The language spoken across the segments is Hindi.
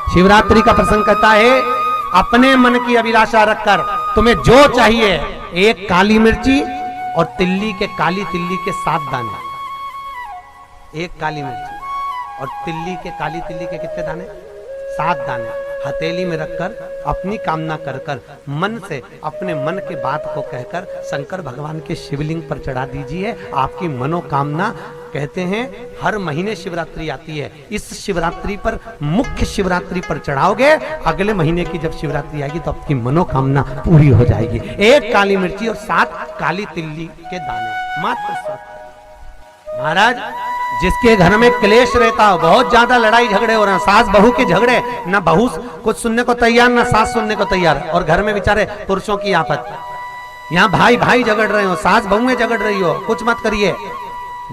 शिवरात्रि का प्रसंग कहता है अपने मन की अभिलाषा रखकर तुम्हें जो चाहिए, एक काली मिर्ची और काली तिल्ली के 7 दाने। एक काली मिर्ची और काली तिल्ली के कितने दाने? 7 दाने हथेली में रखकर अपनी कामना कर कर मन से अपने मन के बात को कहकर शंकर भगवान के शिवलिंग पर चढ़ा दीजिए। आपकी मनोकामना, कहते हैं हर महीने शिवरात्रि आती है, इस शिवरात्रि पर, मुख्य शिवरात्रि पर चढ़ाओगे, अगले महीने की जब शिवरात्रि आएगी तो आपकी मनोकामना पूरी हो जाएगी। एक काली मिर्ची और 7 काली तिल्ली के दाने, मात्र 7। महाराज, जिसके घर में क्लेश रहता हो, बहुत ज्यादा लड़ाई झगड़े हो रहे हैं, सास बहू के झगड़े, ना बहू कुछ सुनने को तैयार ना सास सुनने को तैयार, और घर में बेचारे पुरुषों की आफत, यहाँ भाई भाई झगड़ रहे हो, सास बहू में झगड़ रही हो, कुछ मत करिए।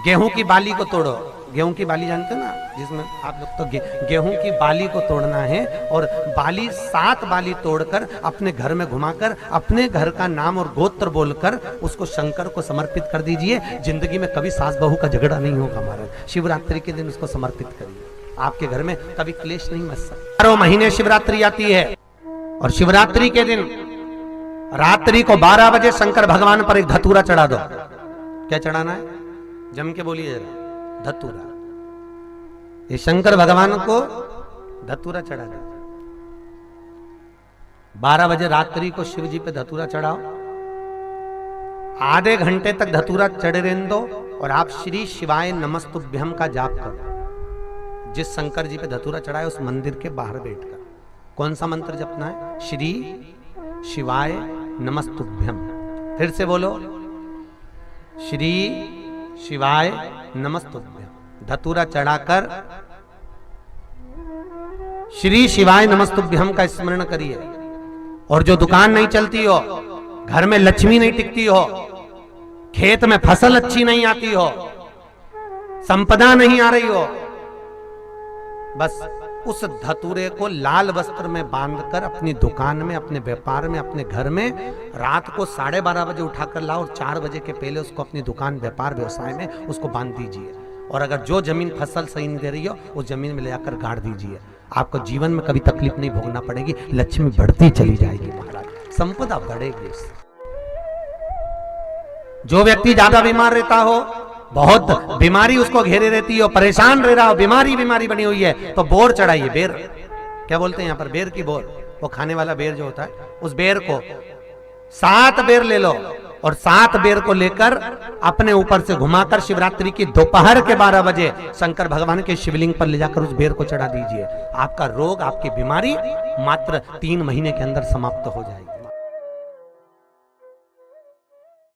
गेहूं की बाली को तोड़ो। गेहूं की बाली जानते हो ना, जिसमें आप लोग तो गेहूं की बाली को तोड़ना है, और बाली 7 बाली तोड़कर अपने घर में घुमाकर अपने घर का नाम और गोत्र बोलकर उसको शंकर को समर्पित कर दीजिए। जिंदगी में कभी सास बहू का झगड़ा नहीं होगा। महाराज, शिवरात्रि के दिन उसको समर्पित करिए, आपके घर में कभी क्लेश नहीं मच सकता। 12 महीने शिवरात्रि आती है, और शिवरात्रि के दिन रात्रि को 12 बजे शंकर भगवान पर एक धतूरा चढ़ा दो। क्या चढ़ाना है? जम के बोलिए जरा। धतूरा। ये शंकर भगवान को धतूरा चढ़ा दो। 12 बजे रात्रि को शिव जी पे धतूरा चढ़ाओ, आधे घंटे तक धतूरा चढ़े रहने दो, और आप श्री शिवाय नमस्तुभ्यम का जाप करो। जिस शंकर जी पे धतूरा चढ़ाए उस मंदिर के बाहर बैठकर कौन सा मंत्र जपना है? श्री शिवाय नमस्तुभ्यम। फिर से बोलो, श्री शिवाय नमस्तुभ्यम। धतूरा चढ़ाकर श्री शिवाय नमस्तुभ्यम का स्मरण करिए। और जो दुकान नहीं चलती हो, घर में लक्ष्मी नहीं टिकती हो, खेत में फसल अच्छी नहीं आती हो, संपदा नहीं आ रही हो, बस उस धतूरे को लाल वस्त्र में बांधकर अपनी दुकान में, अपने व्यापार में, अपने घर में रात को 12:30 बजे उठाकर लाओ, और 4 बजे के पहले उसको अपनी दुकान, व्यापार, व्यवसाय में उसको बांध दीजिए। और अगर जो जमीन फसल सही नहीं दे रही हो, उस जमीन में ले जाकर गाड़ दीजिए। आपको जीवन में कभी तकलीफ नहीं भोगना पड़ेगी, लक्ष्मी बढ़ती चली जाएगी। महाराज, संपदा बढ़ेगी। जो व्यक्ति ज्यादा बीमार रहता हो, बहुत बीमारी उसको घेरे रहती हो, परेशान रह रहा हो, बीमारी बनी हुई है, तो बोर चढ़ाइए। बेर, क्या बोलते हैं यहाँ पर? बेर की बोर, वो खाने वाला बेर जो होता है, उस बेर को 7 बेर ले लो, और 7 बेर को लेकर अपने ऊपर से घुमाकर शिवरात्रि की दोपहर के 12 बजे शंकर भगवान के शिवलिंग पर ले जाकर उस बेर को चढ़ा दीजिए। आपका रोग, आपकी बीमारी मात्र 3 महीने के अंदर समाप्त हो जाएगी।